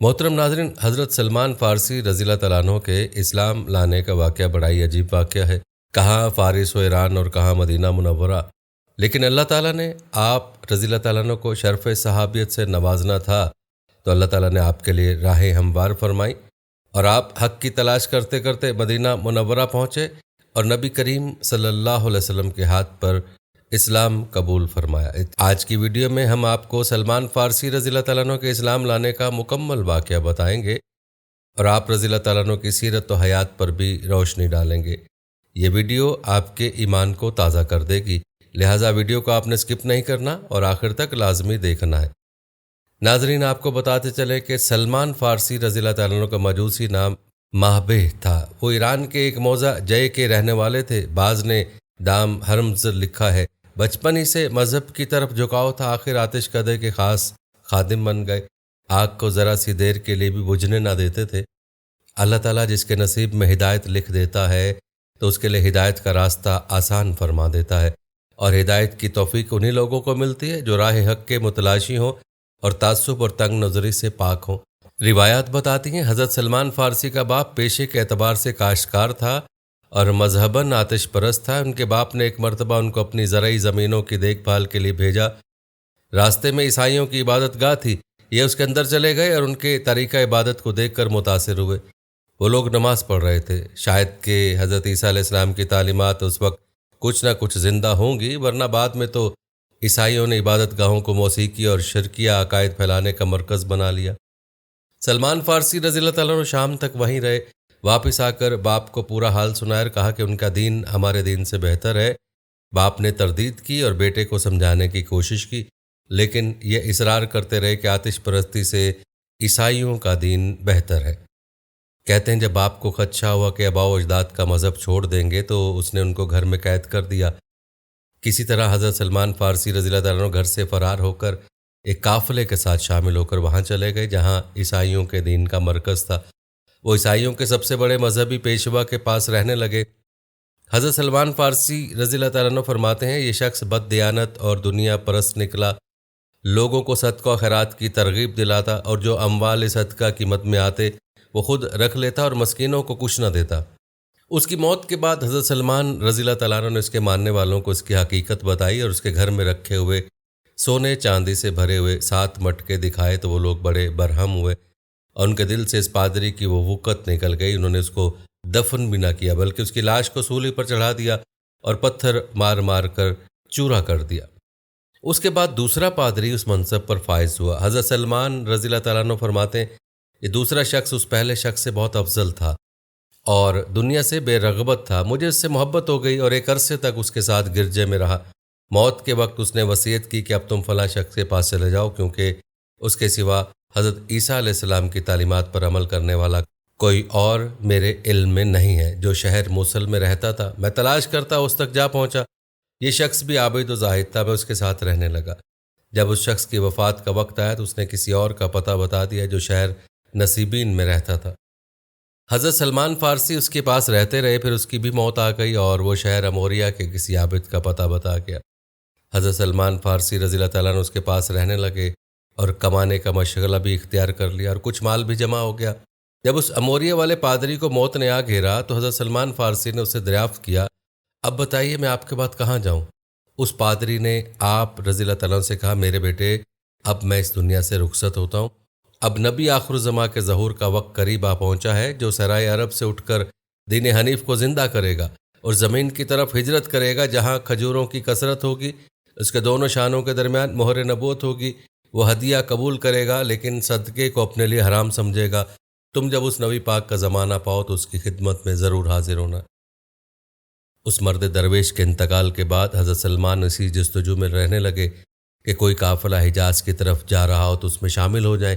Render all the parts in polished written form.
محترم ناظرین، حضرت سلمان فارسی رضی اللہ تعالیٰ عنہ کے اسلام لانے کا واقعہ بڑا ہی عجیب واقعہ ہے۔ کہاں فارس و ایران اور کہاں مدینہ منورہ، لیکن اللہ تعالیٰ نے آپ رضی اللہ تعالیٰ عنہ کو شرف صحابیت سے نوازنا تھا تو اللہ تعالیٰ نے آپ کے لیے راہیں ہموار فرمائی اور آپ حق کی تلاش کرتے کرتے مدینہ منورہ پہنچے اور نبی کریم صلی اللہ علیہ وسلم کے ہاتھ پر اسلام قبول فرمایا۔ آج کی ویڈیو میں ہم آپ کو سلمان فارسی رضی اللہ تعالیٰ عنہ کے اسلام لانے کا مکمل واقعہ بتائیں گے اور آپ رضی اللہ تعالیٰ عنہ کی سیرت و حیات پر بھی روشنی ڈالیں گے۔ یہ ویڈیو آپ کے ایمان کو تازہ کر دے گی، لہٰذا ویڈیو کو آپ نے سکپ نہیں کرنا اور آخر تک لازمی دیکھنا ہے۔ ناظرین، آپ کو بتاتے چلے کہ سلمان فارسی رضی اللہ تعالیٰ عنہ کا مجوسی نام مہبہ تھا۔ وہ ایران کے ایک موضع جے کے رہنے والے تھے۔ بعض نے دام ہرمز لکھا ہے۔ بچپن ہی سے مذہب کی طرف جھکاؤ تھا، آخر آتش کدے کے خاص خادم بن گئے۔ آگ کو ذرا سی دیر کے لیے بھی بجھنے نہ دیتے تھے۔ اللہ تعالیٰ جس کے نصیب میں ہدایت لکھ دیتا ہے تو اس کے لیے ہدایت کا راستہ آسان فرما دیتا ہے، اور ہدایت کی توفیق انہی لوگوں کو ملتی ہے جو راہ حق کے متلاشی ہوں اور تعصب اور تنگ نظری سے پاک ہوں۔ روایات بتاتی ہیں حضرت سلمان فارسی کا باپ پیشے کے اعتبار سے کاشتکار تھا اور مذہباً آتش پرست تھا۔ ان کے باپ نے ایک مرتبہ ان کو اپنی زرعی زمینوں کی دیکھ بھال کے لیے بھیجا۔ راستے میں عیسائیوں کی عبادت گاہ تھی، یہ اس کے اندر چلے گئے اور ان کے طریقہ عبادت کو دیکھ کر متاثر ہوئے۔ وہ لوگ نماز پڑھ رہے تھے، شاید کہ حضرت عیسیٰ علیہ السلام کی تعلیمات اس وقت کچھ نہ کچھ زندہ ہوں گی، ورنہ بعد میں تو عیسائیوں نے عبادت گاہوں کو موسیقی اور شرکیہ عقائد پھیلانے کا مرکز بنا لیا۔ سلمان فارسی رضی اللہ تعالیٰ عنہ شام تک وہیں رہے۔ واپس آ کر باپ کو پورا حال سنایا اور کہا کہ ان کا دین ہمارے دین سے بہتر ہے۔ باپ نے تردید کی اور بیٹے کو سمجھانے کی کوشش کی، لیکن یہ اصرار کرتے رہے کہ آتش پرستی سے عیسائیوں کا دین بہتر ہے۔ کہتے ہیں جب باپ کو خدشہ ہوا کہ آباء و اجداد کا مذہب چھوڑ دیں گے تو اس نے ان کو گھر میں قید کر دیا۔ کسی طرح حضرت سلمان فارسی رضی اللہ تعالیٰ عنہ گھر سے فرار ہو کر ایک قافلے کے ساتھ شامل ہو کر وہاں چلے گئے جہاں عیسائیوں کے دین کا مرکز تھا۔ وہ عیسائیوں کے سب سے بڑے مذہبی پیشوا کے پاس رہنے لگے۔ حضرت سلمان فارسی رضی اللہ تعالیٰ عنہ فرماتے ہیں یہ شخص بد دیانت اور دنیا پرست نکلا، لوگوں کو صدقہ و خیرات کی ترغیب دلاتا اور جو اموال صدقہ قیمت میں آتے وہ خود رکھ لیتا اور مسکینوں کو کچھ نہ دیتا۔ اس کی موت کے بعد حضرت سلمان رضی اللہ تعالیٰ عنہ نے اس کے ماننے والوں کو اس کی حقیقت بتائی اور اس کے گھر میں رکھے ہوئے سونے چاندی سے بھرے ہوئے 7 مٹکے دکھائے تو وہ لوگ بڑے برہم ہوئے اور ان کے دل سے اس پادری کی وہ وقت نکل گئی۔ انہوں نے اس کو دفن بھی نہ کیا بلکہ اس کی لاش کو سولی پر چڑھا دیا اور پتھر مار مار کر چورا کر دیا۔ اس کے بعد دوسرا پادری اس منصب پر فائز ہوا۔ حضرت سلمان رضی اللہ تعالیٰ عنہ فرماتے ہیں یہ دوسرا شخص اس پہلے شخص سے بہت افضل تھا اور دنیا سے بے رغبت تھا۔ مجھے اس سے محبت ہو گئی اور ایک عرصے تک اس کے ساتھ گرجے میں رہا۔ موت کے وقت اس نے وصیت کی کہ اب تم فلاں شخص کے پاس چلے جاؤ، کیونکہ اس کے سوا حضرت عیسیٰ علیہ السلام کی تعلیمات پر عمل کرنے والا کوئی اور میرے علم میں نہیں ہے۔ جو شہر موصل میں رہتا تھا میں تلاش کرتا اس تک جا پہنچا۔ یہ شخص بھی عابد و زاہد تھا، میں اس کے ساتھ رہنے لگا۔ جب اس شخص کی وفات کا وقت آیا تو اس نے کسی اور کا پتہ بتا دیا جو شہر نصیبین میں رہتا تھا۔ حضرت سلمان فارسی اس کے پاس رہتے رہے، پھر اس کی بھی موت آ گئی اور وہ شہر اموریہ کے کسی عابد کا پتہ بتا گیا۔ حضرت سلمان فارسی رضی اللہ تعالیٰ عنہ اس کے پاس رہنے لگے اور کمانے کا مشغلہ بھی اختیار کر لیا اور کچھ مال بھی جمع ہو گیا۔ جب اس اموریہ والے پادری کو موت نے آ گھیرا تو حضرت سلمان فارسی نے اسے دریافت کیا، اب بتائیے میں آپ کے بعد کہاں جاؤں؟ اس پادری نے آپ رضی اللہ تعالیٰ عنہ سے کہا میرے بیٹے اب میں اس دنیا سے رخصت ہوتا ہوں۔ اب نبی آخر الزماں کے ظہور کا وقت قریب آ پہنچا ہے، جو سرائے عرب سے اٹھ کر دین حنیف کو زندہ کرے گا اور زمین کی طرف ہجرت کرے گا جہاں کھجوروں کی کثرت ہوگی، اس کے دونوں شانوں کے درمیان مہر نبوت ہوگی۔ وہ ہدیہ قبول کرے گا لیکن صدقے کو اپنے لیے حرام سمجھے گا۔ تم جب اس نبی پاک کا زمانہ پاؤ تو اس کی خدمت میں ضرور حاضر ہونا۔ اس مرد درویش کے انتقال کے بعد حضرت سلمان اسی جستجو میں رہنے لگے کہ کوئی قافلہ حجاز کی طرف جا رہا ہو تو اس میں شامل ہو جائیں۔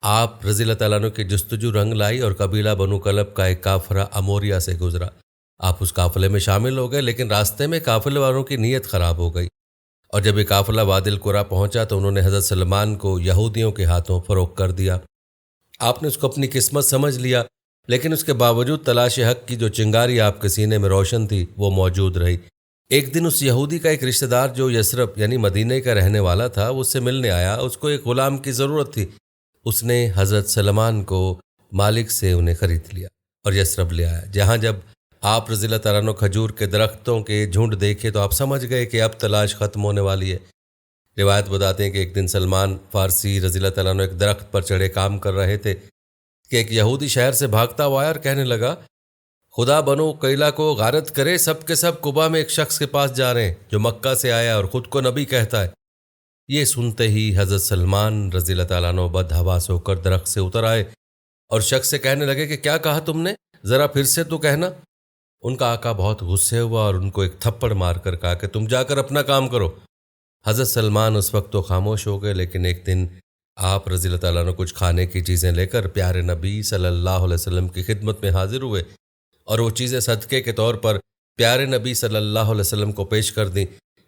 آپ رضی اللہ تعالیٰ عنہ کی جستجو رنگ لائی اور قبیلہ بنو کلب کا ایک قافلہ اموریہ سے گزرا۔ آپ اس قافلے میں شامل ہو گئے، لیکن راستے میں قافلے والوں کی نیت خراب ہو گئی اور جب یہ قافلہ وادی القریٰ پہنچا تو انہوں نے حضرت سلمان کو یہودیوں کے ہاتھوں فروخت کر دیا۔ آپ نے اس کو اپنی قسمت سمجھ لیا، لیکن اس کے باوجود تلاش حق کی جو چنگاری آپ کے سینے میں روشن تھی وہ موجود رہی۔ ایک دن اس یہودی کا ایک رشتہ دار جو یثرب یعنی مدینہ کا رہنے والا تھا وہ اس سے ملنے آیا۔ اس کو ایک غلام کی ضرورت تھی اس نے حضرت سلمان کو مالک سے انہیں خرید لیا اور یثرب لے آیا، جہاں جب آپ رضی اللہ تعالیٰ عنہ کھجور کے درختوں کے جھنڈ دیکھے تو آپ سمجھ گئے کہ اب تلاش ختم ہونے والی ہے۔ روایت بتاتے ہیں کہ ایک دن سلمان فارسی رضی اللہ تعالیٰ عنہ ایک درخت پر چڑھے کام کر رہے تھے کہ ایک یہودی شہر سے بھاگتا ہوا آیا اور کہنے لگا، خدا بنو قیلا کو غارت کرے، سب کے سب قبا میں ایک شخص کے پاس جا رہے ہیں جو مکہ سے آیا اور خود کو نبی کہتا ہے۔ یہ سنتے ہی حضرت سلمان رضی اللہ تعالیٰ عنہ بد حواس ہو کر درخت سے اتر آئے اور شخص سے کہنے لگے کہ کیا کہا تم نے، ذرا پھر سے تو کہنا۔ ان کا آقا بہت غصے ہوا اور ان کو ایک تھپڑ مار کر کہا کہ تم جا کر اپنا کام کرو۔ حضرت سلمان اس وقت تو خاموش ہو گئے، لیکن ایک دن آپ رضی اللہ تعالیٰ عنہ کچھ کھانے کی چیزیں لے کر پیارے نبی صلی اللہ علیہ وسلم کی خدمت میں حاضر ہوئے اور وہ چیزیں صدقے کے طور پر پیارے نبی صلی اللہ علیہ وسلم کو پیش کر دیں۔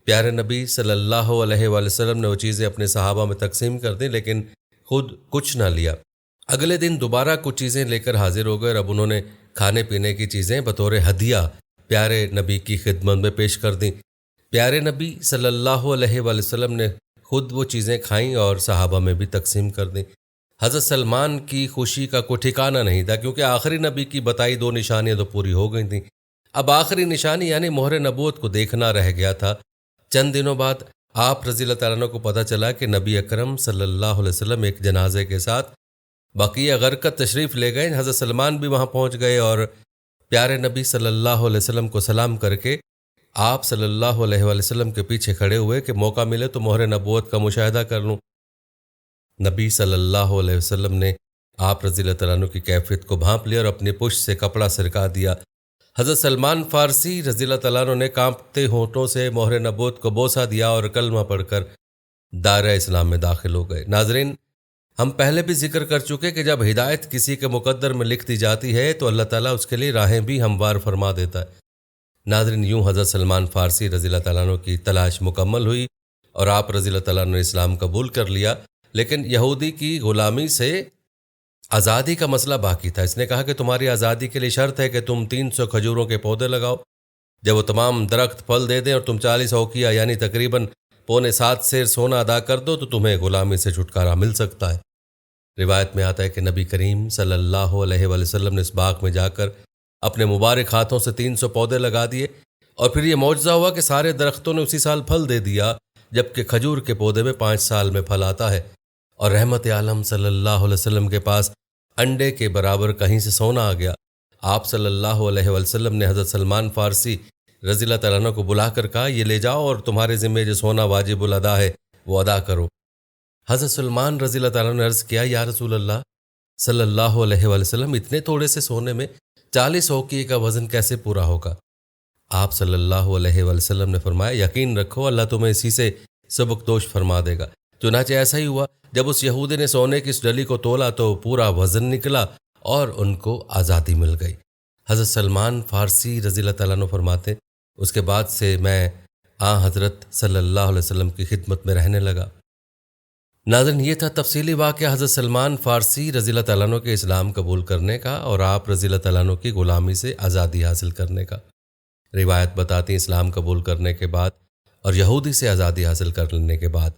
پیارے نبی صلی اللہ علیہ وآلہ وسلم نے وہ چیزیں اپنے صحابہ میں تقسیم کر دیں، لیکن خود کچھ نہ لیا۔ اگلے دن دوبارہ کچھ چیزیں لے کر حاضر ہو گئے اور اب انہوں نے کھانے پینے کی چیزیں بطور ہدیہ پیارے نبی کی خدمت میں پیش کر دیں۔ پیارے نبی صلی اللہ علیہ وآلہ وسلم نے خود وہ چیزیں کھائیں اور صحابہ میں بھی تقسیم کر دیں۔ حضرت سلمان کی خوشی کا کوئی ٹھکانہ نہیں تھا، کیونکہ آخری نبی کی بتائی 2 نشانیاں تو پوری ہو گئی تھیں۔ اب آخری نشانی یعنی مہر نبوت کو دیکھنا رہ گیا تھا۔ چند دنوں بعد آپ رضی اللہ تعالیٰ عنہ کو پتہ چلا کہ نبی اکرم صلی اللہ علیہ وسلم ایک جنازے کے ساتھ بقیع غرقد تشریف لے گئے۔ حضرت سلمان بھی وہاں پہنچ گئے اور پیارے نبی صلی اللہ علیہ وسلم کو سلام کر کے آپ صلی اللہ علیہ وآلہ وسلم کے پیچھے کھڑے ہوئے کہ موقع ملے تو مہر نبوت کا مشاہدہ کر لوں۔ نبی صلی اللہ علیہ وسلم نے آپ رضی اللہ تعالیٰ عنہ کی کیفیت کو بھانپ لیا اور اپنی پشت سے کپڑا سرکا دیا۔ حضرت سلمان فارسی رضی اللہ تعالیٰ عنہ نے کانپتے ہونٹوں سے مہر نبوت کو بوسہ دیا اور کلمہ پڑھ کر دائرہ اسلام میں داخل ہو گئے۔ ناظرین، ہم پہلے بھی ذکر کر چکے کہ جب ہدایت کسی کے مقدر میں لکھ دی جاتی ہے تو اللہ تعالیٰ اس کے لیے راہیں بھی ہموار فرما دیتا ہے۔ ناظرین، یوں حضرت سلمان فارسی رضی اللہ تعالیٰ عنہ کی تلاش مکمل ہوئی اور آپ رضی اللہ تعالیٰ عنہ نے اسلام قبول کر لیا، لیکن یہودی کی غلامی سے آزادی کا مسئلہ باقی تھا۔ اس نے کہا کہ تمہاری آزادی کے لیے شرط ہے کہ تم 300 کھجوروں کے پودے لگاؤ، جب وہ تمام درخت پھل دے دیں اور تم 40 اوقیہ یعنی تقریباً 6.25 سیر سونا ادا کر دو تو تمہیں غلامی سے چھٹکارا مل سکتا ہے۔ روایت میں آتا ہے کہ نبی کریم صلی اللہ علیہ وآلہ وسلم نے اس باغ میں جا کر اپنے مبارک ہاتھوں سے 300 پودے لگا دیے اور پھر یہ معجزہ ہوا کہ سارے درختوں نے اسی سال پھل دے دیا، جبکہ کھجور کے پودے میں 5 سال میں پھل آتا ہے۔ اور رحمت عالم صلی اللہ علیہ وسلم کے پاس انڈے کے برابر کہیں سے سونا آ گیا۔ آپ صلی اللہ علیہ وآلہ وسلم نے حضرت سلمان فارسی رضی اللہ تعالیٰ عنہ کو بلا کر کہا، یہ لے جاؤ اور تمہارے ذمہ جو سونا واجب الادا ہے وہ ادا کرو۔ حضرت سلمان رضی اللہ تعالیٰ نے عرض کیا، یا رسول اللہ صلی اللہ علیہ وآلہ وسلم، اتنے تھوڑے سے سونے میں 40 اوقیے کا وزن کیسے پورا ہوگا؟ آپ صلی اللہ علیہ وآلہ وسلم نے فرمایا، یقین رکھو اللہ تمہیں اسی سے سبکدوش فرما دے گا۔ چنانچہ ایسا ہی ہوا، جب اس یہودی نے سونے کی اس ڈلی کو تولا تو پورا وزن نکلا اور ان کو آزادی مل گئی۔ حضرت سلمان فارسی رضی اللہ تعالیٰ عنہ فرماتے، اس کے بعد سے میں حضرت صلی اللہ علیہ وسلم کی خدمت میں رہنے لگا۔ ناظرین، یہ تھا تفصیلی واقعہ حضرت سلمان فارسی رضی اللہ تعالیٰ عنہ کے اسلام قبول کرنے کا اور آپ رضی اللہ تعالیٰ عنہ کی غلامی سے آزادی حاصل کرنے کا۔ روایت بتاتی اسلام قبول کرنے کے بعد اور یہودی سے آزادی حاصل کر لینے کے بعد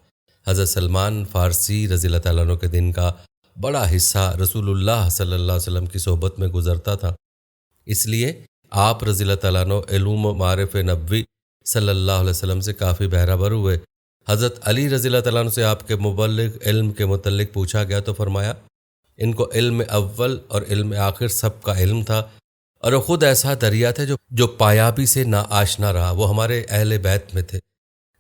حضرت سلمان فارسی رضی اللہ تعالیٰ عنہ کے دن کا بڑا حصہ رسول اللہ صلی اللہ علیہ وسلم کی صحبت میں گزرتا تھا۔ اس لیے آپ رضی اللہ تعالیٰ عنہ علوم و معارف نبوی صلی اللہ علیہ وسلم سے کافی بہرہ ہوئے۔ حضرت علی رضی اللہ تعالیٰ عنہ سے آپ کے مبلغ علم کے متعلق پوچھا گیا تو فرمایا، ان کو علم اول اور علم آخر سب کا علم تھا اور وہ خود ایسا دریا تھے جو پایابی سے نا آشنا رہا، وہ ہمارے اہل بیت میں تھے۔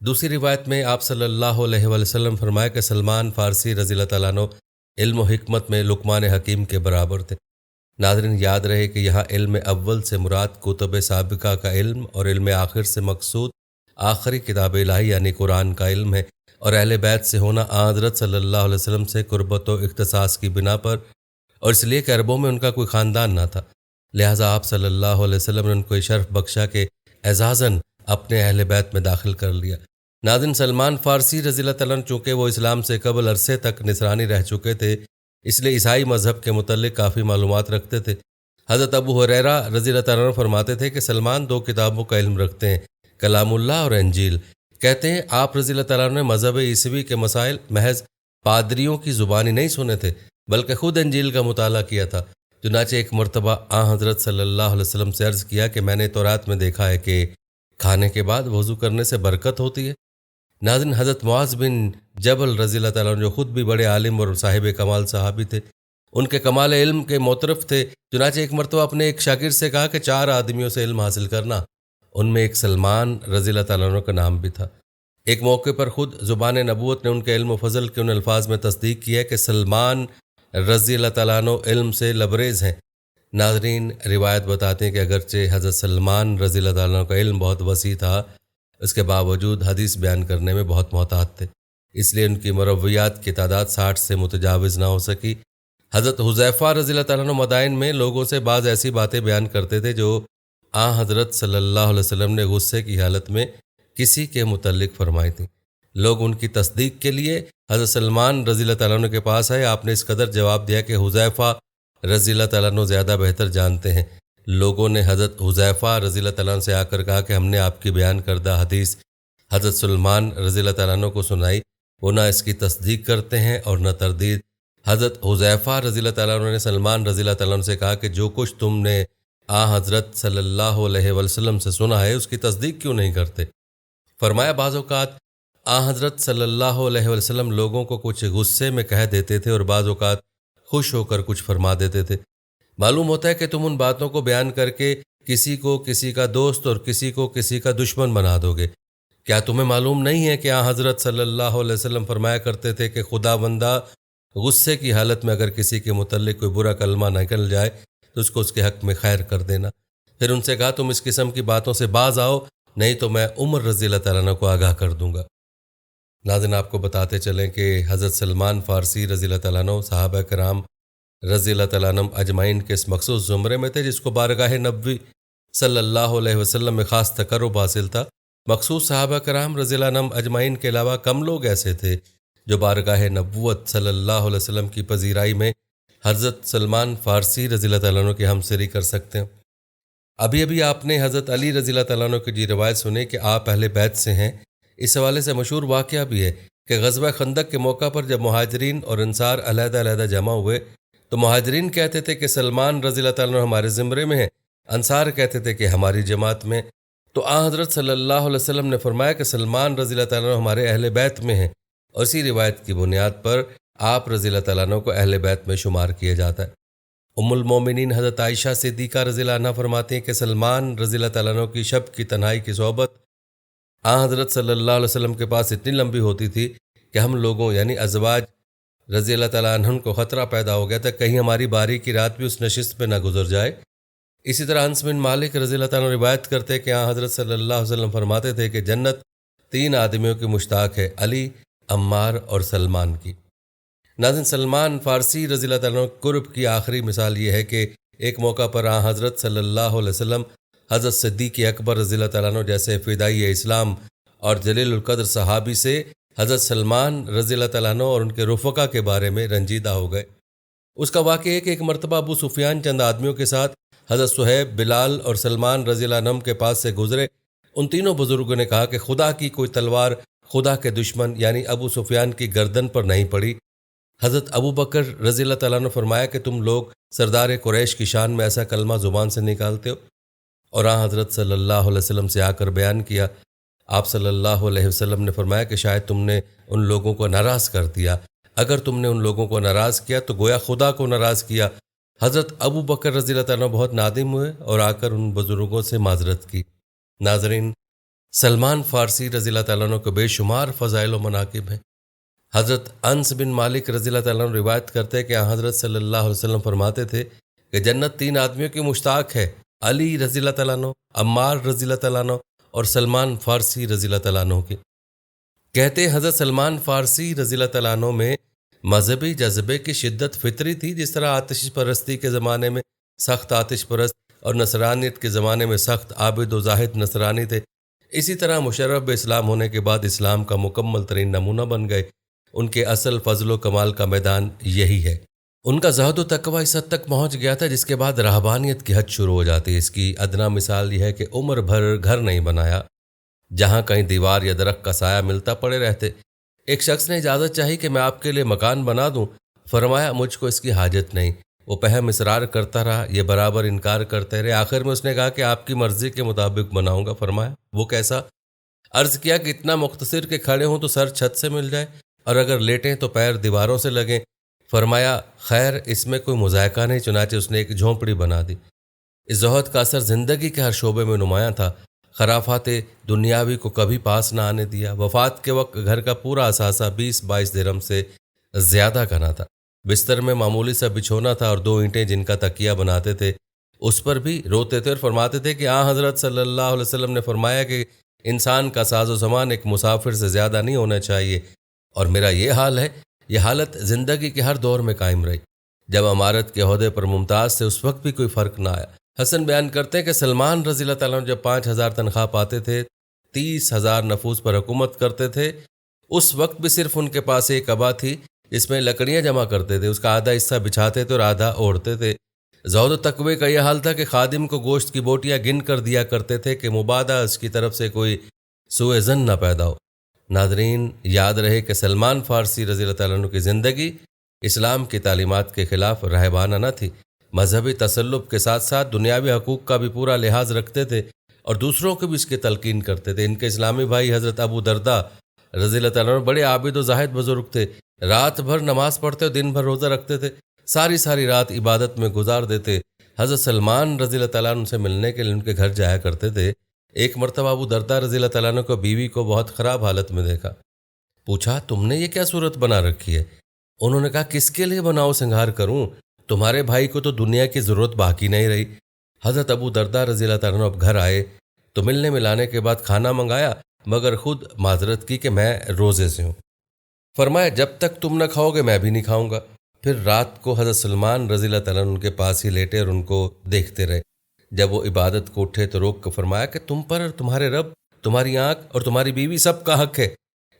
دوسری روایت میں آپ صلی اللہ علیہ وآلہ وسلم فرمایا کہ سلمان فارسی رضی اللہ تعالیٰ عنہ علم و حکمت میں لقمان حکیم کے برابر تھے۔ ناظرین، یاد رہے کہ یہاں علم اول سے مراد کتب سابقہ کا علم اور علم آخر سے مقصود آخری کتاب الہی یعنی قرآن کا علم ہے، اور اہل بیت سے ہونا حضرت صلی اللہ علیہ وسلم سے قربت و اختصاص کی بنا پر، اور اس لیے کہ عربوں میں ان کا کوئی خاندان نہ تھا، لہٰذا آپ صلی اللہ علیہ وسلم نے ان کو شرف بخشا کہ اعزازاً اپنے اہل بیت میں داخل کر لیا۔ ناظرین، سلمان فارسی رضی اللہ تعالیٰ عنہ چونکہ وہ اسلام سے قبل عرصے تک نصرانی رہ چکے تھے، اس لیے عیسائی مذہب کے متعلق کافی معلومات رکھتے تھے۔ حضرت ابو ہریرہ رضی اللہ تعالیٰ عنہ فرماتے تھے کہ سلمان 2 کتابوں کا علم رکھتے ہیں، کلام اللہ اور انجیل۔ کہتے ہیں آپ رضی اللہ تعالیٰ عنہ نے مذہب عیسوی کے مسائل محض پادریوں کی زبانی نہیں سنے تھے بلکہ خود انجیل کا مطالعہ کیا تھا۔ چنانچہ ایک مرتبہ حضرت صلی اللہ علیہ وسلم سے عرض کیا کہ میں نے تورات میں دیکھا ہے کہ کھانے کے بعد وضو کرنے سے برکت ہوتی ہے۔ ناظرین، حضرت معاذ بن جبل رضی اللہ تعالیٰ عنہ جو خود بھی بڑے عالم اور صاحب کمال صحابی تھے، ان کے کمال علم کے معترف تھے۔ چنانچہ ایک مرتبہ اپنے ایک شاگرد سے کہا کہ 4 آدمیوں سے علم حاصل کرنا۔ ان میں ایک سلمان رضی اللہ تعالیٰ عنہ کا نام بھی تھا۔ ایک موقع پر خود زبان نبوت نے ان کے علم و فضل کے ان الفاظ میں تصدیق کی ہے کہ سلمان رضی اللہ تعالیٰ عنہ علم سے لبریز ہیں۔ ناظرین، روایت بتاتے ہیں کہ اگرچہ حضرت سلمان رضی اللہ تعالیٰ عنہ کا علم بہت وسیع تھا، اس کے باوجود حدیث بیان کرنے میں بہت محتاط تھے، اس لیے ان کی مرویات کی تعداد 60 سے متجاوز نہ ہو سکی۔ حضرت حذیفہ رضی اللہ تعالیٰ عنہ مدائن میں لوگوں سے بعض ایسی باتیں بیان کرتے تھے جو حضرت صلی اللہ علیہ وسلم نے غصے کی حالت میں کسی کے متعلق فرمائی تھیں۔ لوگ ان کی تصدیق کے لیے حضرت سلمان رضی اللہ تعالیٰ عنہ کے پاس آئے۔ آپ نے اس قدر جواب دیا کہ حذیفہ رضی اللہ تعالیٰ عنہ زیادہ بہتر جانتے ہیں۔ لوگوں نے حضرت حذیفہ رضی اللہ تعالیٰ عنہ سے آ کر کہا کہ ہم نے آپ کی بیان کردہ حدیث حضرت سلمان رضی اللہ تعالیٰ عنہ کو سنائی، وہ نہ اس کی تصدیق کرتے ہیں اور نہ تردید۔ حضرت حذیفہ رضی اللہ تعالیٰ عنہ نے سلمان رضی اللہ تعالیٰ عنہ سے کہا کہ جو کچھ تم نے حضرت صلی اللہ علیہ وسلم سے سنا ہے اس کی تصدیق کیوں نہیں کرتے؟ فرمایا بعض اوقات حضرت صلی اللہ علیہ وسلم لوگوں کو کچھ غصے میں کہہ دیتے تھے اور بعض اوقات خوش ہو کر کچھ فرما دیتے تھے۔ معلوم ہوتا ہے کہ تم ان باتوں کو بیان کر کے کسی کو کسی کا دوست اور کسی کو کسی کا دشمن بنا دو گے۔ کیا تمہیں معلوم نہیں ہے کہ حضرت صلی اللہ علیہ وسلم فرمایا کرتے تھے کہ خدا بندہ غصے کی حالت میں اگر کسی کے متعلق کوئی برا کلمہ نکل جائے تو اس کو اس کے حق میں خیر کر دینا۔ پھر ان سے کہا تم اس قسم کی باتوں سے باز آؤ، نہیں تو میں عمر رضی اللہ تعالیٰ عنہ کو آگاہ کر دوں گا۔ ناظرین، آپ کو بتاتے چلیں کہ حضرت سلمان فارسی رضی اللہ تعالیٰ عنہ صحابہ کرام رضی اللہ تعالیٰ عنہ اجمعین کے اس مخصوص زمرے میں تھے جس کو بارگاہ نبوی صلی اللہ علیہ وسلم میں خاص تقرب حاصل تھا۔ مخصوص صحابہ کرام رضی اللہ عنہ اجمعین کے علاوہ کم لوگ ایسے تھے جو بارگاہ نبوت صلی اللہ علیہ وسلم کی پذیرائی میں حضرت سلمان فارسی رضی اللہ تعالیٰ عنہ کی ہمسری کر سکتے ہیں۔ ابھی آپ نے حضرت علی رضی اللہ تعالیٰ عنہ کی روایت سنی کہ آپ اہل بیت سے ہیں۔ اس حوالے سے مشہور واقعہ بھی ہے کہ غزوہ خندق کے موقع پر جب مہاجرین اور انصار علیحدہ علیحدہ جمع ہوئے تو مہاجرین کہتے تھے کہ سلمان رضی اللہ تعالیٰ عنہ ہمارے زمرے میں ہیں، انصار کہتے تھے کہ ہماری جماعت میں۔ تو حضرت صلی اللہ علیہ وسلم نے فرمایا کہ سلمان رضی اللہ تعالیٰ عنہ ہمارے اہل بیت میں ہیں، اور اسی روایت کی بنیاد پر آپ رضی اللہ تعالیٰ عنہ کو اہل بیت میں شمار کیا جاتا ہے۔ ام المومنین حضرت عائشہ صدیقہ رضی اللہ عنہ فرماتی ہیں کہ سلمان رضی اللہ تعالیٰ عنہ کی شب کی تنہائی کی صحبت حضرت صلی اللہ علیہ وسلم کے پاس اتنی لمبی ہوتی تھی کہ ہم لوگوں یعنی ازواج رضی اللہ تعالیٰ عنہ کو خطرہ پیدا ہو گیا تھا کہیں ہماری باری کی رات بھی اس نشست پہ نہ گزر جائے۔ اسی طرح انس بن مالک رضی اللہ تعالیٰ عنہ روایت کرتے کہ حضرت صلی اللہ علیہ وسلم فرماتے تھے کہ جنت 3 آدمیوں کی مشتاق ہے، علی، عمار اور سلمان کی۔ ناظرین، سلمان فارسی رضی اللہ تعالیٰ عنہ قرب کی آخری مثال یہ ہے کہ ایک موقع پر حضرت صلی اللہ علیہ وسلم حضرت صدیق اکبر رضی اللہ تعالیٰ عنہ جیسے فدائی اسلام اور جلیل القدر صحابی سے حضرت سلمان رضی اللہ تعالیٰ عنہ اور ان کے رفقا کے بارے میں رنجیدہ ہو گئے۔ اس کا واقعہ ہے کہ ایک مرتبہ ابو سفیان چند آدمیوں کے ساتھ حضرت صہیب، بلال اور سلمان رضی اللہ عنہ کے پاس سے گزرے۔ ان تینوں بزرگوں نے کہا کہ خدا کی کوئی تلوار خدا کے دشمن یعنی ابو سفیان کی گردن پر نہیں پڑی۔ حضرت ابو بکر رضی اللہ تعالیٰ عنہ فرمایا کہ تم لوگ سردار قریش کی شان میں ایسا کلمہ زبان سے نکالتے ہو، اور حضرت صلی اللہ علیہ وسلم سے آ کر بیان کیا۔ آپ صلی اللہ علیہ وسلم نے فرمایا کہ شاید تم نے ان لوگوں کو ناراض کر دیا، اگر تم نے ان لوگوں کو ناراض کیا تو گویا خدا کو ناراض کیا۔ حضرت ابو بکر رضی اللہ تعالیٰ عنہ بہت نادم ہوئے اور آ کر ان بزرگوں سے معذرت کی۔ ناظرین، سلمان فارسی رضی اللہ تعالیٰ عنہ کو بے شمار فضائل و مناقب ہیں۔ حضرت انس بن مالک رضی اللہ تعالیٰ عنہ روایت کرتے کہ حضرت صلی اللہ علیہ وسلم فرماتے تھے کہ جنت 3 آدمیوں کی مشتاق ہے، علی رضی اللہ تعالیٰ عنہ، عمار رضی اللہ تعالیٰ عنہ اور سلمان فارسی رضی اللہ تعالیٰ عنہ کی۔ کہتے حضرت سلمان فارسی رضی اللہ تعالیٰ عنہ میں مذہبی جذبے کی شدت فطری تھی، جس طرح آتش پرستی کے زمانے میں سخت آتش پرست اور نصرانیت کے زمانے میں سخت عابد و زاہد نصرانی تھے، اسی طرح مشرف اسلام ہونے کے بعد اسلام کا مکمل ترین نمونہ بن گئے۔ ان کے اصل فضل و کمال کا میدان یہی ہے۔ ان کا زہد و تقوی اس حد تک پہنچ گیا تھا جس کے بعد رہبانیت کی حد شروع ہو جاتی ہے۔ اس کی ادنا مثال یہ ہے کہ عمر بھر گھر نہیں بنایا، جہاں کہیں دیوار یا درخت کا سایہ ملتا پڑے رہتے۔ ایک شخص نے اجازت چاہی کہ میں آپ کے لیے مکان بنا دوں۔ فرمایا مجھ کو اس کی حاجت نہیں۔ وہ پہم اصرار کرتا رہا، یہ برابر انکار کرتے رہے۔ آخر میں اس نے کہا کہ آپ کی مرضی کے مطابق بناؤں گا۔ فرمایا وہ کیسا؟ عرض کیا کہ اتنا مختصر کہ کھڑے ہوں تو سر چھت سے مل جائے، اور اگر لیٹیں تو پیر دیواروں سے لگیں۔ فرمایا خیر اس میں کوئی مذائقہ نہیں، چنانچہ اس نے ایک جھونپڑی بنا دی۔ اس زہد کا اثر زندگی کے ہر شعبے میں نمایاں تھا۔ خرافات دنیاوی کو کبھی پاس نہ آنے دیا۔ وفات کے وقت گھر کا پورا اثاثہ 20-22 درہم سے زیادہ کا نہ تھا۔ بستر میں معمولی سا بچھونا تھا اور 2 اینٹیں جن کا تکیہ بناتے تھے، اس پر بھی روتے تھے اور فرماتے تھے کہ حضرت صلی اللہ علیہ وسلم نے فرمایا کہ انسان کا ساز و سامان ایک مسافر سے زیادہ نہیں ہونا چاہیے، اور میرا یہ حال ہے۔ یہ حالت زندگی کے ہر دور میں قائم رہی۔ جب امارت کے عہدے پر ممتاز سے اس وقت بھی کوئی فرق نہ آیا۔ حسن بیان کرتے ہیں کہ سلمان رضی اللہ تعالیٰ عنہ جب 5,000 تنخواہ پاتے تھے، 30,000 نفوس پر حکومت کرتے تھے، اس وقت بھی صرف ان کے پاس ایک ابا تھی جس میں لکڑیاں جمع کرتے تھے، اس کا آدھا حصہ بچھاتے تھے اور آدھا اوڑھتے تھے۔ زہد و تقوی کا یہ حال تھا کہ خادم کو گوشت کی بوٹیاں گن کر دیا کرتے تھے کہ مبادا اس کی طرف سے کوئی سوء ظن نہ پیدا ہو۔ ناظرین یاد رہے کہ سلمان فارسی رضی اللہ تعالیٰ عنہ کی زندگی اسلام کی تعلیمات کے خلاف راہبانہ نہ تھی۔ مذہبی تسلط کے ساتھ ساتھ دنیاوی حقوق کا بھی پورا لحاظ رکھتے تھے اور دوسروں کو بھی اس کی تلقین کرتے تھے۔ ان کے اسلامی بھائی حضرت ابو درداء رضی اللہ تعالیٰ عنہ بڑے عابد و زاہد بزرگ تھے۔ رات بھر نماز پڑھتے اور دن بھر روزہ رکھتے تھے، ساری رات عبادت میں گزار دیتے۔ حضرت سلمان رضی اللہ تعالیٰ عنہ سے ملنے کے لیے ان کے گھر جایا کرتے تھے۔ ایک مرتبہ ابو درداء رضی اللہ تعالیٰ عنہ کو بیوی کو بہت خراب حالت میں دیکھا۔ پوچھا تم نے یہ کیا صورت بنا رکھی ہے؟ انہوں نے کہا کس کے لیے بناؤ سنگھار کروں؟ تمہارے بھائی کو تو دنیا کی ضرورت باقی نہیں رہی۔ حضرت ابو درداء رضی اللہ تعالیٰ عنہ اب گھر آئے تو ملنے ملانے کے بعد کھانا منگایا، مگر خود معذرت کی کہ میں روزے سے ہوں۔ فرمایا جب تک تم نہ کھاؤ گے میں بھی نہیں کھاؤں گا۔ پھر رات کو حضرت سلمان رضی اللہ تعالیٰ عنہ ان کے پاس ہی لیٹے اور ان کو دیکھتے رہے۔ جب وہ عبادت کو اٹھے تو روک کر فرمایا کہ تم پر اور تمہارے رب، تمہاری آنکھ اور تمہاری بیوی سب کا حق ہے۔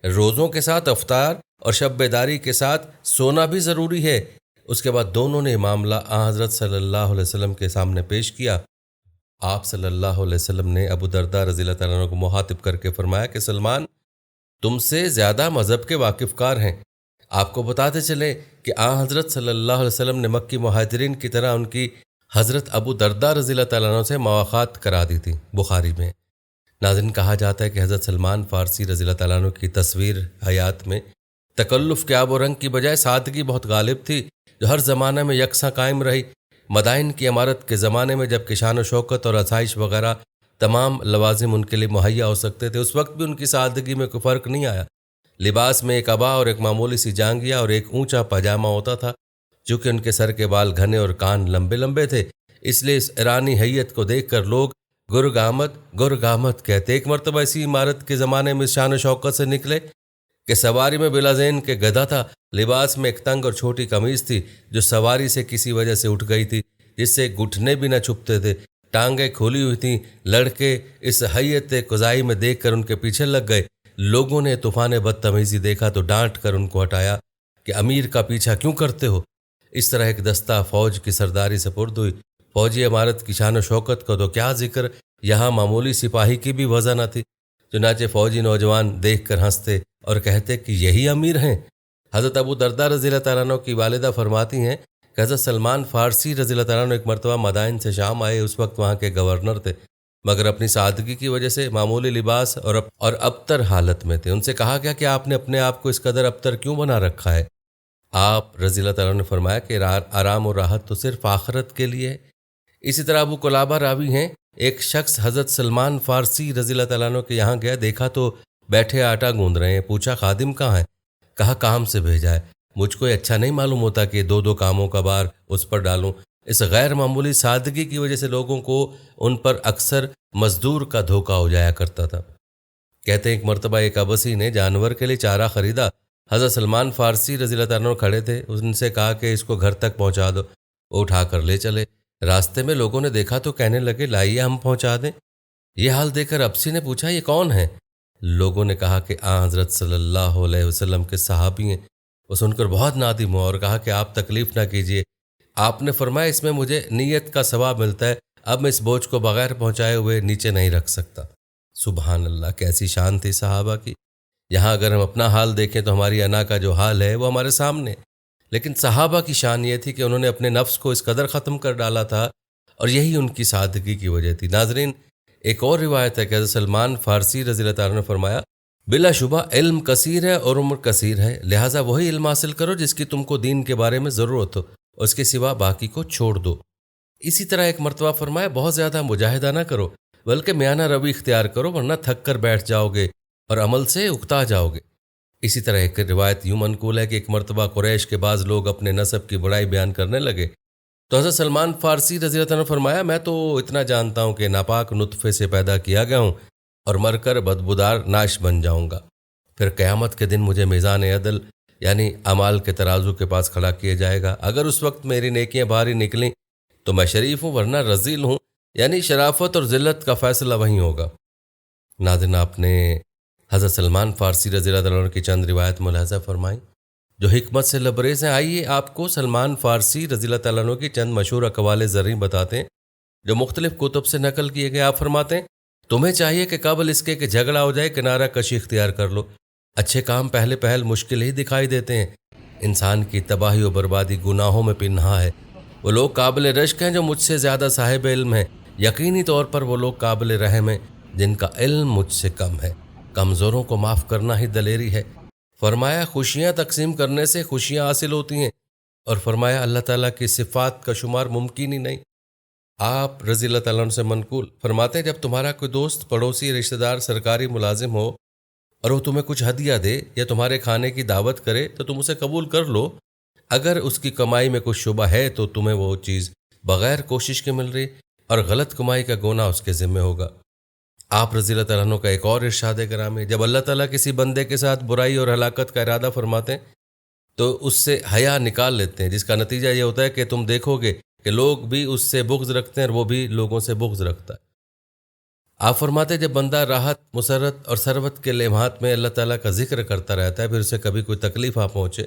روزوں کے ساتھ افطار اور شب بیداری کے ساتھ سونا بھی ضروری ہے۔ اس کے بعد دونوں نے معاملہ حضرت صلی اللہ علیہ وسلم کے سامنے پیش کیا۔ آپ صلی اللہ علیہ وسلم نے ابو درداء رضی اللہ تعالیٰ عنہ کو مخاطب کر کے فرمایا کہ سلمان تم سے زیادہ مذہب کے واقف کار ہیں۔ آپ کو بتاتے چلے کہ حضرت صلی اللہ علیہ وسلم نے مکی مہاجرین کی طرح ان کی حضرت ابو درداء رضی اللہ تعالیٰ عنہ سے مواخات کرا دی تھی، بخاری میں۔ ناظرین کہا جاتا ہے کہ حضرت سلمان فارسی رضی اللہ تعالیٰ عنہ کی تصویر حیات میں تکلف کے آب و رنگ کی بجائے سادگی بہت غالب تھی، جو ہر زمانہ میں یکساں قائم رہی۔ مدائن کی عمارت کے زمانے میں جب کہ شان و شوکت اور آسائش وغیرہ تمام لوازم ان کے لیے مہیا ہو سکتے تھے، اس وقت بھی ان کی سادگی میں کوئی فرق نہیں آیا۔ لباس میں ایک عبا اور ایک معمولی سی جانگیا اور ایک اونچا پاجامہ ہوتا تھا۔ چونکہ ان کے سر کے بال گھنے اور کان لمبے لمبے تھے، اس لیے اس ایرانی حیت کو دیکھ کر لوگ گرگ آمد کہتے۔ ایک مرتبہ اسی عمارت کے زمانے میں شان و شوکت سے نکلے کہ سواری میں بلا زین کے گدھا تھا۔ لباس میں ایک تنگ اور چھوٹی قمیض تھی جو سواری سے کسی وجہ سے اٹھ گئی تھی، جس سے گھٹنے بھی نہ چھپتے تھے، ٹانگیں کھولی ہوئی تھیں۔ لڑکے اس حیت قزائی میں دیکھ کر ان کے پیچھے لگ گئے۔ لوگوں نے طوفان بدتمیزی دیکھا تو ڈانٹ کر ان کو ہٹایا کہ امیر کا پیچھا کیوں کرتے ہو؟ اس طرح ایک دستہ فوج کی سرداری سپرد ہوئی۔ فوجی عمارت کی شان و شوکت کا تو کیا ذکر، یہاں معمولی سپاہی کی بھی وجہ نہ تھی۔ چنانچہ فوجی نوجوان دیکھ کر ہنستے اور کہتے کہ یہی امیر ہیں۔ حضرت ابو درداء رضی اللہ تعالیٰ عنہ کی والدہ فرماتی ہیں کہ حضرت سلمان فارسی رضی اللہ تعالیٰ عنہ ایک مرتبہ مدائن سے شام آئے۔ اس وقت وہاں کے گورنر تھے، مگر اپنی سادگی کی وجہ سے معمولی لباس اور ابتر حالت میں تھے۔ ان سے کہا گیا کہ آپ نے اپنے آپ کو اس قدر ابتر کیوں بنا رکھا ہے؟ آپ رضی اللہ تعالیٰ عنہ نے فرمایا کہ آرام و راحت تو صرف آخرت کے لیے ہے۔ اسی طرح ابو قلابہ راوی ہیں، ایک شخص حضرت سلمان فارسی رضی اللہ تعالیٰ عنہ کے یہاں گیا، دیکھا تو بیٹھے آٹا گوندھ رہے ہیں۔ پوچھا خادم کہاں ہے؟ کہا کام سے بھیجا ہے۔ مجھ کو اچھا نہیں معلوم ہوتا کہ دو کاموں کا بار اس پر ڈالوں۔ اس غیر معمولی سادگی کی وجہ سے لوگوں کو ان پر اکثر مزدور کا دھوکہ ہو جایا کرتا تھا۔ کہتے ہیں ایک مرتبہ ایک عبسی نے جانور کے لیے چارہ خریدا۔ حضرت سلمان فارسی رضی اللہ تعالیٰ عنہ کھڑے تھے، ان سے کہا کہ اس کو گھر تک پہنچا دو۔ وہ اٹھا کر لے چلے۔ راستے میں لوگوں نے دیکھا تو کہنے لگے لائیے ہم پہنچا دیں۔ یہ حال دیکھ کر عبسی نے پوچھا یہ کون ہے؟ لوگوں نے کہا کہ حضرت صلی اللہ علیہ وسلم کے صحابی ہیں۔ وہ سن کر بہت نادم ہوا اور کہا کہ آپ تکلیف نہ کیجیے، آپ نے فرمایا اس میں مجھے نیت کا ثواب ملتا ہے، اب میں اس بوجھ کو بغیر پہنچائے ہوئے نیچے نہیں رکھ سکتا۔ سبحان اللہ، کیسی شان تھی صحابہ کی۔ یہاں اگر ہم اپنا حال دیکھیں تو ہماری انا کا جو حال ہے وہ ہمارے سامنے ہے۔ لیکن صحابہ کی شان یہ تھی کہ انہوں نے اپنے نفس کو اس قدر ختم کر ڈالا تھا، اور یہی ان کی سادگی کی وجہ تھی۔ ناظرین، ایک اور روایت ہے کہ حضرت سلمان فارسی رضی اللہ تعالیٰ نے فرمایا، بلا شبہ علم کثیر ہے اور عمر کثیر ہے، لہٰذا وہی علم حاصل کرو جس کی تم کو دین کے بارے میں ضرورت ہو، اور اس کے سوا باقی کو چھوڑ دو۔ اسی طرح ایک مرتبہ فرمایا، بہت زیادہ مجاہدہ نہ کرو، بلکہ میانہ روی اختیار کرو، ورنہ تھک کر بیٹھ جاؤ گے اور عمل سے اکتا جاؤ گے۔ اسی طرح ایک روایت یوں منقول ہے کہ ایک مرتبہ قریش کے بعض لوگ اپنے نسب کی بڑائی بیان کرنے لگے، تو حضرت سلمان فارسی رضی اللہ عنہ نے فرمایا، میں تو اتنا جانتا ہوں کہ ناپاک نطفے سے پیدا کیا گیا ہوں اور مر کر بدبودار ناش بن جاؤں گا۔ پھر قیامت کے دن مجھے میزان عدل یعنی اعمال کے ترازو کے پاس کھڑا کیا جائے گا۔ اگر اس وقت میری نیکیاں بھاری نکلیں تو میں شریف ہوں، ورنہ رذیل ہوں، یعنی شرافت اور ذلت کا فیصلہ وہیں ہوگا۔ ناظرین، آپ نے حضرت سلمان فارسی رضی اللہ عنہ کی چند روایت ملاحظہ فرمائیں جو حکمت سے لبریز ہیں۔ آئیے آپ کو سلمان فارسی رضی اللہ تعالیٰ عنہ کی چند مشہور اقوال زرعی بتاتے ہیں جو مختلف کتب سے نقل کیے گئے۔ آپ فرماتے ہیں، تمہیں چاہیے کہ قبل اس کے کہ جھگڑا ہو جائے کنارہ کشی اختیار کر لو۔ اچھے کام پہلے پہل مشکل ہی دکھائی دیتے ہیں۔ انسان کی تباہی و بربادی گناہوں میں پنہا ہے۔ وہ لوگ قابل رشک ہیں جو مجھ سے زیادہ صاحب علم ہیں، یقینی طور پر وہ لوگ قابل رحم ہیں جن کا علم مجھ سے کم ہے۔ کمزوروں کو معاف کرنا ہی دلیری ہے۔ فرمایا، خوشیاں تقسیم کرنے سے خوشیاں حاصل ہوتی ہیں، اور فرمایا اللہ تعالیٰ کی صفات کا شمار ممکن ہی نہیں۔ آپ رضی اللہ تعالیٰ عنہ سے منقول فرماتے ہیں، جب تمہارا کوئی دوست، پڑوسی، رشتہ دار سرکاری ملازم ہو اور وہ تمہیں کچھ ہدیہ دے یا تمہارے کھانے کی دعوت کرے تو تم اسے قبول کر لو۔ اگر اس کی کمائی میں کوئی شبہ ہے تو تمہیں وہ چیز بغیر کوشش کے مل رہی، اور غلط کمائی کا گناہ اس کے ذمہ ہوگا۔ آپ رضی اللہ تعالیٰ عنہ کا ایک اور ارشاد گرامی، جب اللہ تعالیٰ کسی بندے کے ساتھ برائی اور ہلاکت کا ارادہ فرماتے ہیں تو اس سے حیا نکال لیتے ہیں، جس کا نتیجہ یہ ہوتا ہے کہ تم دیکھو گے کہ لوگ بھی اس سے بغض رکھتے ہیں اور وہ بھی لوگوں سے بغض رکھتا ہے۔ آپ فرماتے ہیں، جب بندہ راحت، مسرت اور ثروت کے لمحات میں اللہ تعالیٰ کا ذکر کرتا رہتا ہے، پھر اسے کبھی کوئی تکلیف آ پہنچے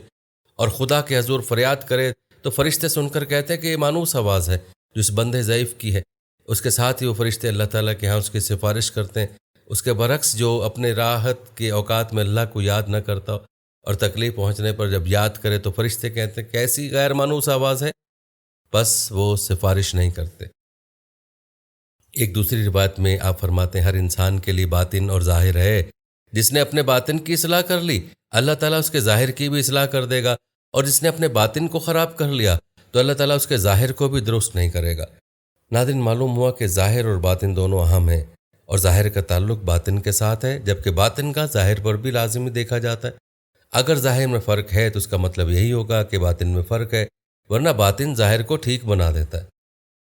اور خدا کے حضور فریاد کرے تو فرشتے سن کر کہتے ہیں کہ یہ مانوس آواز ہے جو اس بندے ضعیف کی ہے۔ اس کے ساتھ ہی وہ فرشتے اللہ تعالیٰ کے ہاں اس کی سفارش کرتے ہیں۔ اس کے برعکس جو اپنے راحت کے اوقات میں اللہ کو یاد نہ کرتا اور تکلیف پہنچنے پر جب یاد کرے تو فرشتے کہتے ہیں کیسی غیر مانوس آواز ہے، بس وہ سفارش نہیں کرتے۔ ایک دوسری روایت میں آپ فرماتے ہیں، ہر انسان کے لیے باطن اور ظاہر ہے۔ جس نے اپنے باطن کی اصلاح کر لی، اللہ تعالیٰ اس کے ظاہر کی بھی اصلاح کر دے گا، اور جس نے اپنے باطن کو خراب کر لیا تو اللہ تعالیٰ اس کے ظاہر کو بھی درست نہیں کرے گا۔ ناظرین، معلوم ہوا کہ ظاہر اور باطن دونوں اہم ہیں، اور ظاہر کا تعلق باطن کے ساتھ ہے، جبکہ باطن کا ظاہر پر بھی لازمی دیکھا جاتا ہے۔ اگر ظاہر میں فرق ہے تو اس کا مطلب یہی ہوگا کہ باطن میں فرق ہے، ورنہ باطن ظاہر کو ٹھیک بنا دیتا ہے۔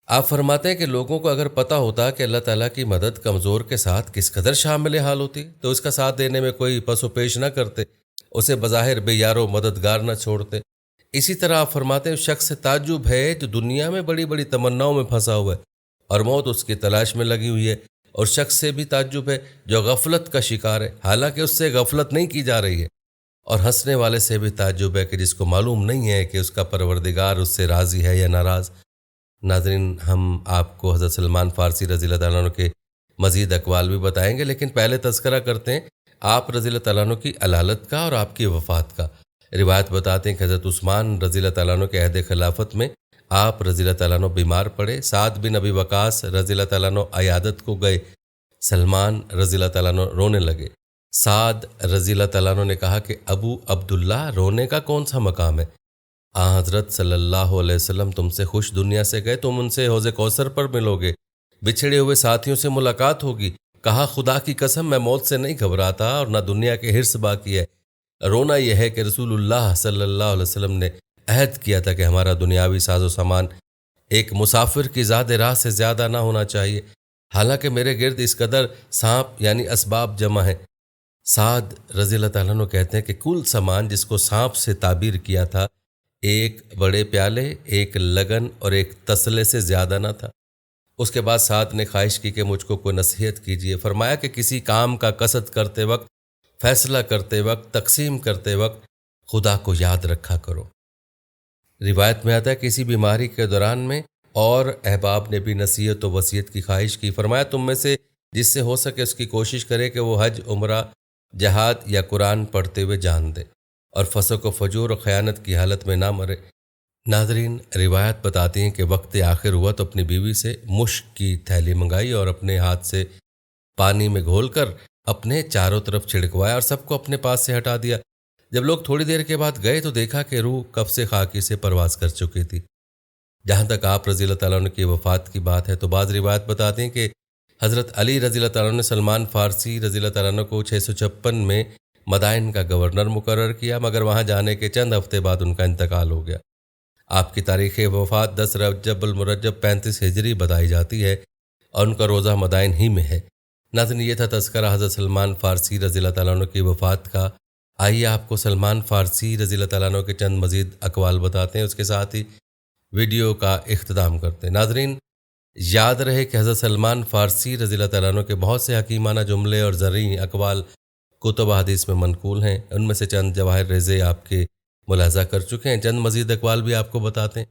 آپ فرماتے ہیں کہ لوگوں کو اگر پتہ ہوتا کہ اللہ تعالیٰ کی مدد کمزور کے ساتھ کس قدر شامل حال ہوتی تو اس کا ساتھ دینے میں کوئی پس و پیش نہ کرتے، اسے بظاہر بے یار و مددگار نہ چھوڑتے۔ اسی طرح آپ فرماتے ہیں، شخص سے تعجب ہے جو دنیا میں بڑی بڑی تمناؤں میں پھنسا ہوا ہے اور موت اس کی تلاش میں لگی ہوئی ہے، اور شخص سے بھی تعجب ہے جو غفلت کا شکار ہے، حالانکہ اس سے غفلت نہیں کی جا رہی ہے، اور ہنسنے والے سے بھی تعجب ہے کہ جس کو معلوم نہیں ہے کہ اس کا پروردگار اس سے راضی ہے یا ناراض۔ ناظرین، ہم آپ کو حضرت سلمان فارسی رضی اللہ تعالیٰ عنہ کے مزید اقوال بھی بتائیں گے، لیکن پہلے تذکرہ کرتے ہیں آپ رضی اللہ تعالیٰ عنہ کی علالت کا اور آپ کی وفات کا۔ روایت بتاتے ہیں کہ حضرت عثمان رضی اللہ تعالیٰ عنہ کے عہد خلافت میں آپ رضی اللہ تعالیٰ عنہ بیمار پڑے۔ سعد بن ابی وقاص رضی اللہ تعالیٰ عنہ عیادت کو گئے۔ سلمان رضی اللہ تعالیٰ عنہ رونے لگے۔ سعد رضی اللہ تعالیٰ عنہ نے کہا کہ ابو عبداللہ، رونے کا کون سا مقام ہے؟ حضرت صلی اللہ علیہ وسلم تم سے خوش دنیا سے گئے، تم ان سے حوض کوثر پر ملو گے، بچھڑے ہوئے ساتھیوں سے ملاقات ہوگی۔ کہا خدا کی قسم میں موت سے نہیں گھبراتا اور نہ دنیا کے حرص باقی ہے۔ رونا یہ ہے کہ رسول اللہ صلی اللہ علیہ وسلم نے عہد کیا تھا کہ ہمارا دنیاوی ساز و سامان ایک مسافر کی زاد راہ سے زیادہ نہ ہونا چاہیے، حالانکہ میرے گرد اس قدر سانپ یعنی اسباب جمع ہیں۔ سعد رضی اللہ تعالیٰ عنہ کہتے ہیں کہ کل سامان جس کو سانپ سے تعبیر کیا تھا، ایک بڑے پیالے، ایک لگن اور ایک تسلے سے زیادہ نہ تھا۔ اس کے بعد سعد نے خواہش کی کہ مجھ کو کوئی نصیحت کیجیے۔ فرمایا کہ کسی کام کا قصد کرتے وقت، فیصلہ کرتے وقت، تقسیم کرتے وقت خدا کو یاد رکھا کرو۔ روایت میں آتا ہے کسی بیماری کے دوران میں اور احباب نے بھی نصیحت و وصیت کی خواہش کی۔ فرمایا تم میں سے جس سے ہو سکے اس کی کوشش کرے کہ وہ حج، عمرہ جہاد یا قرآن پڑھتے ہوئے جان دے اور فسق و فجور و خیانت کی حالت میں نہ مرے۔ ناظرین، روایت بتاتی ہیں کہ وقت آخر ہوا تو اپنی بیوی سے مشک کی تھیلی منگائی اور اپنے ہاتھ سے پانی میں گھول کر اپنے چاروں طرف چھڑکوایا اور سب کو اپنے پاس سے ہٹا دیا۔ جب لوگ تھوڑی دیر کے بعد گئے تو دیکھا کہ روح کب سے خاکی سے پرواز کر چکی تھی۔ جہاں تک آپ رضی اللہ تعالیٰ عنہ کی وفات کی بات ہے تو بعض روایت بتاتے ہیں کہ حضرت علی رضی اللہ تعالیٰ عنہ نے سلمان فارسی رضی اللہ تعالیٰ عنہ کو 656 میں مدائن کا گورنر مقرر کیا، مگر وہاں جانے کے چند ہفتے بعد ان کا انتقال ہو گیا۔ آپ کی تاریخ وفات 10 رجب المرجب 35 ہجری بتائی جاتی ہے اور ان کا روزہ مدائن ہی میں ہے۔ ناظرین، یہ تھا تذکرہ حضرت سلمان فارسی رضی اللہ تعالیٰ عنہ کی وفات کا۔ آئیے آپ کو سلمان فارسی رضی اللہ تعالیٰ عنہ کے چند مزید اقوال بتاتے ہیں، اس کے ساتھ ہی ویڈیو کا اختتام کرتے ہیں۔ ناظرین، یاد رہے کہ حضرت سلمان فارسی رضی اللہ تعالیٰ عنہ کے بہت سے حکیمانہ جملے اور زرعی اقوال کتب حدیث میں منقول ہیں۔ ان میں سے چند جواہر ریزے آپ کے ملاحظہ کر چکے ہیں، چند مزید اقوال بھی آپ کو بتاتے ہیں۔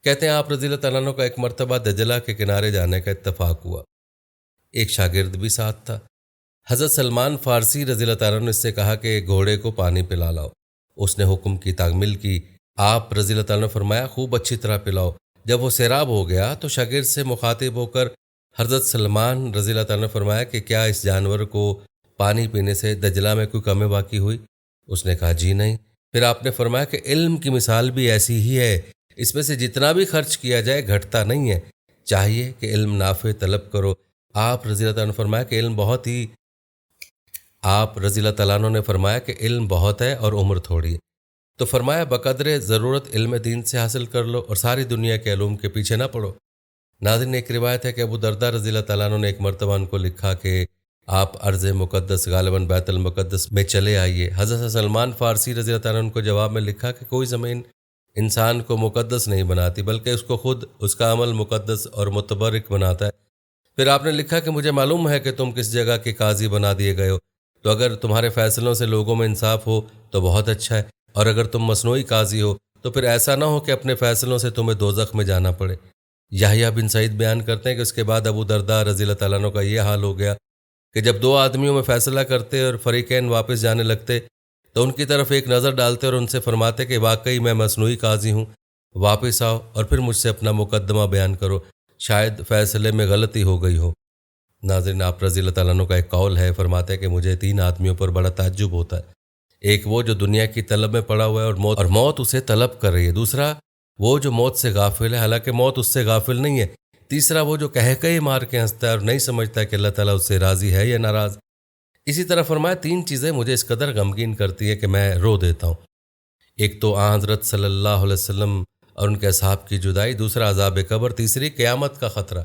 کہتے ہیں آپ رضی اللہ تعالیٰ عنہ کا ایک مرتبہ دجلہ کے کنارے جانے کا اتفاق ہوا، ایک شاگرد بھی ساتھ تھا۔ حضرت سلمان فارسی رضی اللہ تعالیٰ عنہ نے اس سے کہا کہ گھوڑے کو پانی پلا لاؤ۔ اس نے حکم کی تعمیل کی۔ آپ رضی اللہ تعالیٰ نے فرمایا خوب اچھی طرح پلاؤ۔ جب وہ سیراب ہو گیا تو شاگرد سے مخاطب ہو کر حضرت سلمان رضی اللہ تعالیٰ نے فرمایا کہ کیا اس جانور کو پانی پینے سے دجلہ میں کوئی کمی واقع ہوئی؟ اس نے کہا جی نہیں۔ پھر آپ نے فرمایا کہ علم کی مثال بھی ایسی ہی ہے، اس میں سے جتنا بھی خرچ کیا جائے گھٹتا نہیں ہے، چاہیے کہ علم نافع طلب کرو۔ آپ رضی اللہ تعالیٰ نے فرمایا کہ علم بہت ہے اور عمر تھوڑی ہے، تو فرمایا بقدر ضرورت علم دین سے حاصل کر لو اور ساری دنیا کے علوم کے پیچھے نہ پڑو۔ ناظرین، ایک روایت ہے کہ ابو درداء رضی اللہ تعالیٰ عنہ نے ایک مرتبہ ان کو لکھا کہ آپ ارض مقدس غالباً بیت المقدس میں چلے آئیے۔ حضرت سلمان فارسی رضی اللہ تعالیٰ عنہ کو جواب میں لکھا کہ کوئی زمین انسان کو مقدس نہیں بناتی، بلکہ اس کو خود اس کا عمل مقدس اور متبرک بناتا ہے۔ پھر آپ نے لکھا کہ مجھے معلوم ہے کہ تم کس جگہ کے قاضی بنا دیے گئے ہو، تو اگر تمہارے فیصلوں سے لوگوں میں انصاف ہو تو بہت اچھا ہے، اور اگر تم مصنوعی قاضی ہو تو پھر ایسا نہ ہو کہ اپنے فیصلوں سے تمہیں دوزخ میں جانا پڑے۔ یحییٰ بن سعید بیان کرتے ہیں کہ اس کے بعد ابو درداء رضی اللہ تعالیٰ عنہ کا یہ حال ہو گیا کہ جب دو آدمیوں میں فیصلہ کرتے اور فریقین واپس جانے لگتے تو ان کی طرف ایک نظر ڈالتے اور ان سے فرماتے کہ واقعی میں مصنوعی قاضی ہوں، واپس آؤ اور پھر مجھ سے اپنا مقدمہ بیان کرو، شاید فیصلے میں غلطی ہو گئی ہو۔ ناظرین، آپ رضی اللہ تعالیٰ عنہ کا ایک قول ہے، فرماتے ہیں کہ مجھے 3 آدمیوں پر بڑا تعجب ہوتا ہے۔ ایک وہ جو دنیا کی طلب میں پڑا ہوا ہے اور موت اسے طلب کر رہی ہے۔ دوسرا وہ جو موت سے غافل ہے حالانکہ موت اس سے غافل نہیں ہے۔ تیسرا وہ جو کہے مار کے ہنستا ہے اور نہیں سمجھتا کہ اللہ تعالیٰ اس سے راضی ہے یا ناراض۔ اسی طرح فرمایا 3 چیزیں مجھے اس قدر غمگین کرتی ہے کہ میں رو دیتا ہوں۔ ایک تو آن حضرت صلی اللہ علیہ وسلم اور ان کے اصحاب کی جدائی، دوسرا عذاب قبر، تیسری قیامت کا خطرہ۔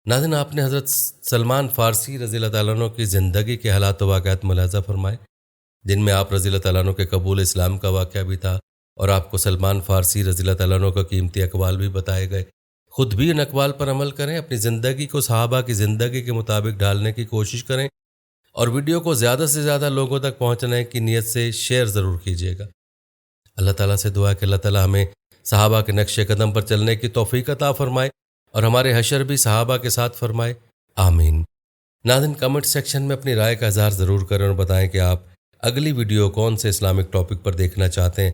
ناظرین، آپ نے حضرت سلمان فارسی رضی اللہ تعالیٰ عنہ کی زندگی کے حالات و واقعات ملاحظہ فرمائے، جن میں آپ رضی اللہ تعالیٰ عنہ کے قبول اسلام کا واقعہ بھی تھا، اور آپ کو سلمان فارسی رضی اللہ تعالیٰ عنہ کا قیمتی اقوال بھی بتائے گئے۔ خود بھی ان اقوال پر عمل کریں، اپنی زندگی کو صحابہ کی زندگی کے مطابق ڈھالنے کی کوشش کریں، اور ویڈیو کو زیادہ سے زیادہ لوگوں تک پہنچانے کی نیت سے شیئر ضرور کیجیے گا۔ اللہ تعالیٰ سے دعا ہے کہ اللہ تعالیٰ ہمیں صحابہ کے نقش قدم پر چلنے کی توفیق عطا فرمائے اور ہمارے حشر بھی صحابہ کے ساتھ فرمائے، آمین۔ ناظرین، کمنٹ سیکشن میں اپنی رائے کا اظہار ضرور کریں اور بتائیں کہ آپ اگلی ویڈیو کون سے اسلامک ٹاپک پر دیکھنا چاہتے ہیں۔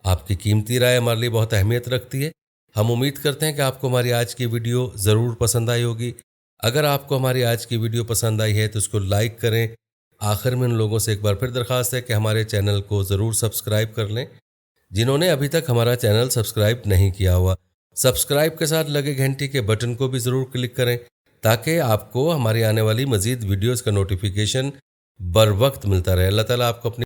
آپ کی قیمتی رائے ہمارے لیے بہت اہمیت رکھتی ہے۔ ہم امید کرتے ہیں کہ آپ کو ہماری آج کی ویڈیو ضرور پسند آئی ہوگی۔ اگر آپ کو ہماری آج کی ویڈیو پسند آئی ہے تو اس کو لائک کریں۔ آخر میں ان لوگوں سے ایک بار پھر درخواست ہے کہ ہمارے چینل کو ضرور سبسکرائب کر لیں جنہوں نے ابھی تک ہمارا چینل سبسکرائب نہیں کیا ہوا۔ سبسکرائب کے ساتھ لگے گھنٹی کے بٹن کو بھی ضرور کلک کریں تاکہ آپ کو ہماری آنے والی مزید ویڈیوز کا نوٹیفیکیشن بر وقت ملتا رہے۔ اللہ تعالیٰ آپ کو اپنی